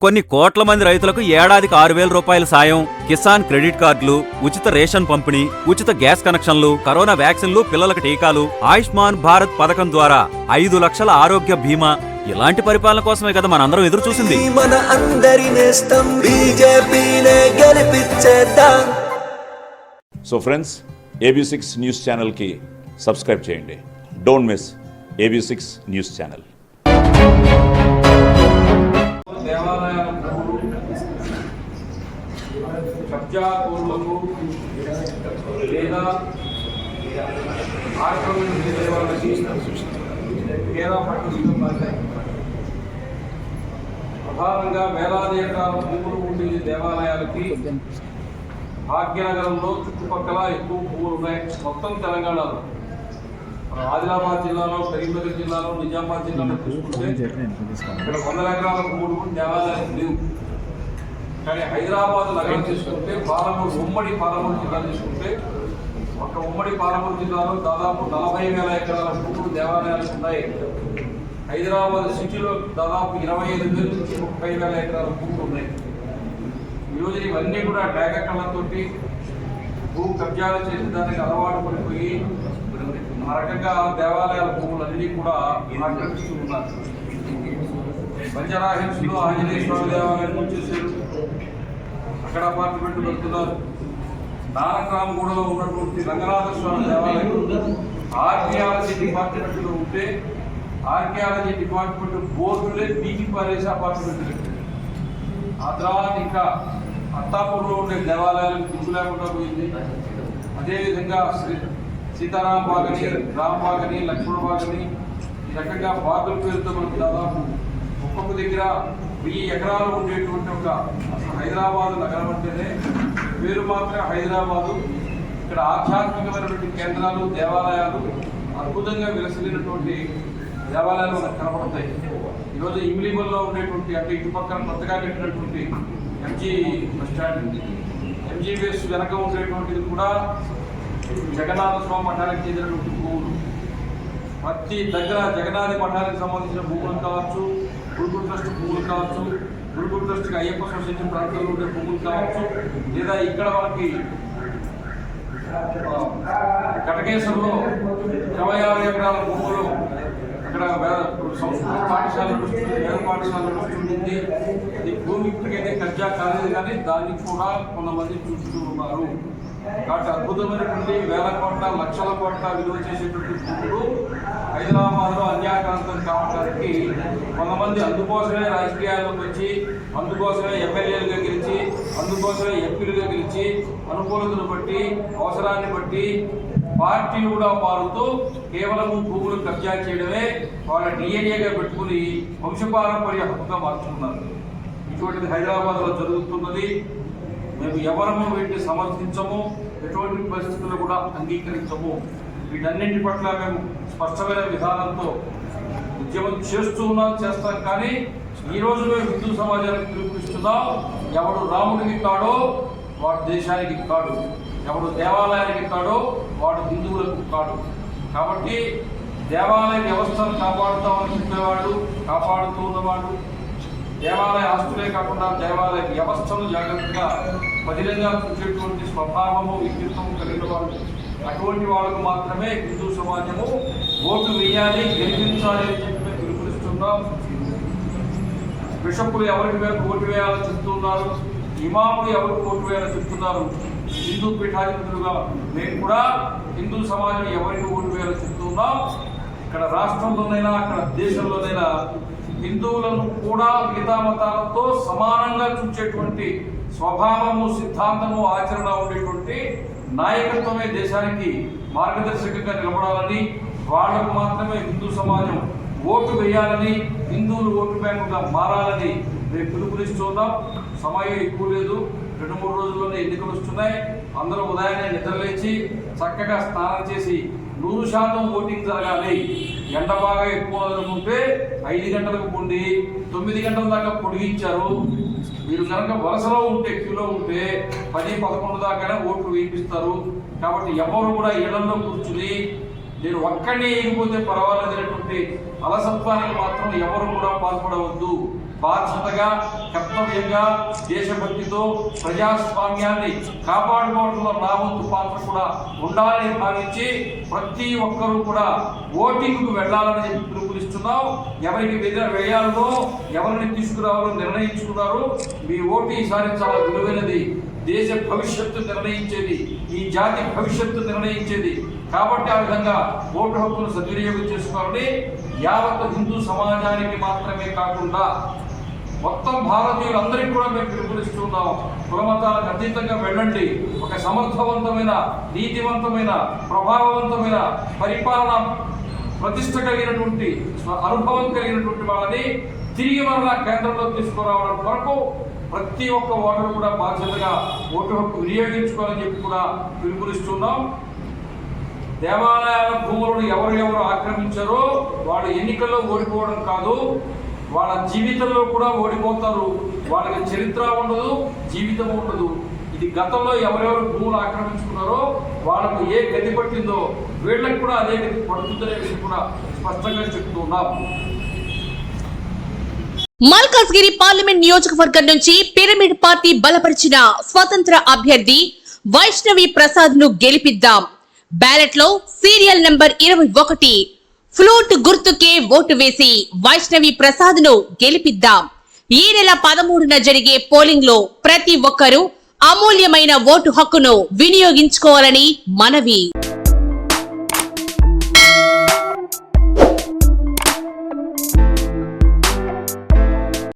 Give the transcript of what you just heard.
కొన్ని కోట్ల మంది రైతులకు ఏడాదికి 6,000 రూపాయల సాయం, కిసాన్ క్రెడిట్ కార్డులు, ఉచిత రేషన్ పంపిణీ, ఉచిత గ్యాస్ కనెక్షన్లు, కరోనా వ్యాక్సిన్లు, పిల్లలకు టీకాలు, ఆయుష్మాన్ భారత్ పథకం ద్వారా 5 లక్షల ఆరోగ్య బీమా. ఇలాంటి పరిపాలన కోసమే కదా మనందరం ఎదురు చూసింది. మన అందరి నేస్తం బీజేపీనే గెలిపించేద్దాం. సో ఫ్రెండ్స్, AB6 న్యూస్ ఛానల్కి సబ్స్క్రైబ్ చేయండి. Don't miss AB6 news channel. కబ్జాకోరులకు లేదా ఆక్రమించే వాళ్ళకి పేద పట్టుదల ప్రధానంగా వేలాది ఎకరాల భూములు ఉండే దేవాలయాలకి భాగ్యనగరంలో చుట్టుపక్కల ఎక్కువ భూములు ఉన్నాయి. మొత్తం తెలంగాణలో ఆదిలాబాద్ జిల్లాలో, కరీంనగర్ జిల్లాలో, నిజామాబాద్ జిల్లాలో చూసుకుంటే ఇక్కడ 100 ఎకరాల భూములు దేవాలయాలకు లేవు. కానీ హైదరాబాద్ నగరం తీసుకుంటే పాలమూరు, ఉమ్మడి పాలమూరు జిల్లా తీసుకుంటే ఒక ఉమ్మడి పాలమూరు జిల్లాలో దాదాపు 40,000 ఎకరాల భూములు దేవాలయాలకు ఉన్నాయి. హైదరాబాద్ సిటీలో దాదాపు 25,000 నుంచి 30,000 ఎకరాల భూములు ఉన్నాయి. ఈరోజు ఇవన్నీ కూడా డాగ కళ్ళతోటి భూ కబ్జాలు చేసి దానికి అలవాటు పడిపోయి ఆ రకంగా దేవాలయాల భూములన్నీ కూడా ఆక్రమిస్తూ ఉన్నారు. బంజారా హిల్స్లో ఆంజనేయ స్వామి దేవాలయం వచ్చేసారు, అక్కడ అపార్ట్మెంట్లు పెడుతున్నారు. నానక్రామగూడలో ఉన్నటువంటి రంగనాథ స్వామి దేవాలయం ఆర్కియాలజీ డిపార్ట్మెంట్లో ఉంటే ఆర్కియాలజీ డిపార్ట్మెంట్ బోర్డులే పీకి పారేసి అపార్ట్మెంట్ పెట్టారు. ఆ తర్వాత ఇంకా అత్తాపూర్లో ఉండే దేవాలయాలకు దిక్కు లేకుండా పోయింది. అదేవిధంగా సీతారాం బాగని, రామ్ బాగని, లక్ష్మణ బాగని, ఈ రకంగా బాగుల పేరుతో మనకు దాదాపు ఒక్కొక్క దగ్గర 1000 ఎకరాలు ఉండేటువంటి ఒక అసలు హైదరాబాద్ నగరం అంటేనే పేరు మాత్రమే హైదరాబాదు. ఇక్కడ ఆధ్యాత్మికమైనటువంటి కేంద్రాలు, దేవాలయాలు అద్భుతంగా విలసిల్లినటువంటి దేవాలయాలు మనకు కనపడతాయి. ఈరోజు ఇమిలిబల్లో ఉండేటువంటి అంటే ఇటు పక్కన కొత్తగా కట్టినటువంటి MG bus stand, MG base వెనక ఉండేటువంటిది కూడా జగన్నాథ స్వామి మఠానికి చెందినటువంటి భూములు. ప్రతి దగ్గర జగన్నాథి మఠానికి సంబంధించిన భూములు కావచ్చు, గురుకుల ట్రస్ట్ భూములు కావచ్చు, గురుకుల ట్రస్ట్కి అయ్యప్ప సొసైటీ ప్రాంతంలో ఉండే భూములు కావచ్చు, లేదా ఇక్కడ మనకి కటకేశ్వరంలో 26 ఎకరాల భూములు అక్కడ సంస్కృత పాఠశాల వస్తుంది, వేద పాఠశాల వస్తుంది. అది భూమి ఇప్పటికైతే కబ్జా కాలేదు, కానీ దాన్ని కూడా కొంతమంది చూస్తూ ఉన్నారు. కాబట్టి అద్భుతమైనటువంటి వేల కోట్ల, లక్షల కోట్ల విలువ చేసేటువంటి భూములు హైదరాబాద్లో అన్యాక్రాంతం కావడానికి కొంతమంది అందుకోసమే రాజకీయాల్లోకి వచ్చి, అందుకోసమే ఎమ్మెల్యేలుగా గెలిచి, అందుకోసమే ఎంపీలుగా గెలిచి, అనుకూలతను బట్టి, అవసరాన్ని బట్టి పార్టీలు కూడా మారుతూ కేవలం భూములు కబ్జా చేయడమే వాళ్ళ డిఎన్ఏగా పెట్టుకుని వంశపారంపర్య హక్కుగా మార్చుకున్నారు. ఇటువంటిది హైదరాబాద్లో జరుగుతున్నది. మేము ఎవరము వీటిని సమర్థించము, ఎటువంటి పరిస్థితుల్లో కూడా అంగీకరించము. వీటన్నింటి పట్ల మేము స్పష్టమైన విధానంతో ఉద్యమం చేస్తూ ఉన్నాం, చేస్తాం. కానీ ఈరోజు మేము హిందూ సమాజానికి పిలుపునిస్తున్నాం. ఎవడు రాముడికి కాడో వాడు దేశానికి కాడు, ఎవడు దేవాలయానికి కాడో వాడు హిందువులకు కాడు. కాబట్టి దేవాలయ వ్యవస్థను కాపాడుతామని చెప్పేవాడు, కాపాడుతూ ఉన్నవాడు, దేవాలయ ఆస్తులే కాకుండా దేవాలయ వ్యవస్థను జాగ్రత్తగా పదిలంగా చూసేటువంటి స్వభావము, వ్యక్తిత్వము కలిగిన వాళ్ళు, అటువంటి వాళ్ళకు మాత్రమే హిందూ సమాజము ఓటు వేయాలి, గెలిపించాలి అని చెప్పి పిలుపునిస్తున్నాం. బిషప్పులు ఎవరికి ఓటు వేయాలని చెప్తున్నారు, ఇమాములు ఎవరికి ఓటు వేయాలని చెప్తున్నారు. హిందూ పీఠాధిపతులుగా మేము కూడా హిందూ సమాజం ఎవరికి ఓటు వేయాలని చెప్తున్నాం. ఇక్కడ రాష్ట్రంలోనైనా అక్కడ దేశంలోనైనా హిందువులను కూడా మిగతా మతాలతో సమానంగా చూసేటువంటి స్వభావము, సిద్ధాంతము, ఆచరణ ఉండేటువంటి నాయకత్వమే దేశానికి మార్గదర్శకంగా నిలబడాలని, వాళ్లకు మాత్రమే హిందూ సమాజం ఓటు వేయాలని, హిందువులు ఓటు బ్యాంకుగా మారాలని మేము పిలుపునిస్తున్నాం. సమయం ఎక్కువ లేదు, 2-3 రోజుల్లోనే ఎన్నికలు వస్తున్నాయి. అందరూ ఉదయాన్నే నిద్రలేచి చక్కగా స్నానం చేసి 100% ఓటింగ్ జరగాలి. ఎండ బాగా ఎక్కువ అనుకుంటే 5 గంటలకు ఉండి 9 గంటల దాకా పొడిగించారు. మీరు కనుక వలసలో ఉంటే, క్యూలో ఉంటే 10-11 దాకానే ఓట్లు వేయిస్తారు. కాబట్టి ఎవరు కూడా ఇళ్లలో కూర్చుని నేను ఒక్కడే ఎగిపోతే పర్వాలేదనేటువంటి అలసత్వానికి మాత్రం ఎవరు కూడా పాల్పడవద్దు. బాధ్యతగా, కర్తవ్యంగా, దేశభక్తితో ప్రజాస్వామ్యాన్ని కాపాడుకోవడంలో నా వంతు పాత్ర కూడా ఉండాలని భావించి ప్రతి ఒక్కరూ కూడా ఓటింగ్కు వెళ్లాలని చెప్పి పిలుపునిస్తున్నాం. ఎవరికి వేయాలో ఎవరిని తీసుకురావాలో నిర్ణయించుకున్నారు. మీ ఓటు ఈసారి చాలా విలువైనది. దేశ భవిష్యత్తు నిర్ణయించేది, ఈ జాతి భవిష్యత్తు నిర్ణయించేది. కాబట్టి ఆ విధంగా ఓటు హక్కును సద్వినియోగం చేసుకోవాలని యావత్ హిందూ సమాజానికి మాత్రమే కాకుండా మొత్తం భారతీయులందరికీ కూడా మేము పిలుపునిస్తున్నాం. కులమతాలకు అతీతంగా వెళ్ళండి. ఒక సమర్థవంతమైన, నీతివంతమైన, ప్రభావవంతమైన పరిపాలన ప్రతిష్ట కలిగినటువంటి, అనుభవం కలిగినటువంటి వాళ్ళని తిరిగి మరలా కేంద్రంలో తీసుకురావడం కొరకు ప్రతి ఒక్క ఓటరు కూడా బాధ్యతగా ఓటు హక్కు వినియోగించుకోవాలని చెప్పి కూడా పిలుపునిస్తున్నాం. దేవాలయాల భూములను ఎవరెవరు ఆక్రమించారో వాళ్ళు ఎన్నికల్లో ఓడిపోవడం కాదు, వాళ్ళ జీవితంలో కూడా ఓడిపోతారు. వాళ్ళకి చరిత్ర ఉండదు, జీవితం ఉండదు. ఇది గతంలో ఎవరెవరు భూములు ఆక్రమించుకున్నారో వాళ్ళకు ఏ గతి పట్టిందో వీళ్ళకి కూడా అదే గతి పడుతుందనే విషయం కూడా స్పష్టంగా చెప్తున్నాం. మల్కాజ్గిరి పార్లమెంట్ నియోజకవర్గం నుంచి పిరమిడ్ పార్టీ బలపరిచిన స్వతంత్ర అభ్యర్థి వైష్ణవి ప్రసాద్ ను గెలిపిద్దాం. బ్యాలెట్ లో సీరియల్ నంబర్ 21 ఫ్లూట్ గుర్తుకే ఓటు వేసి వైష్ణవి ప్రసాద్ ను గెలిపిద్దాం. ఈ నెల 13న జరిగే పోలింగ్ లో ప్రతి ఒక్కరూ అమూల్యమైన ఓటు హక్కును వినియోగించుకోవాలని మనవి.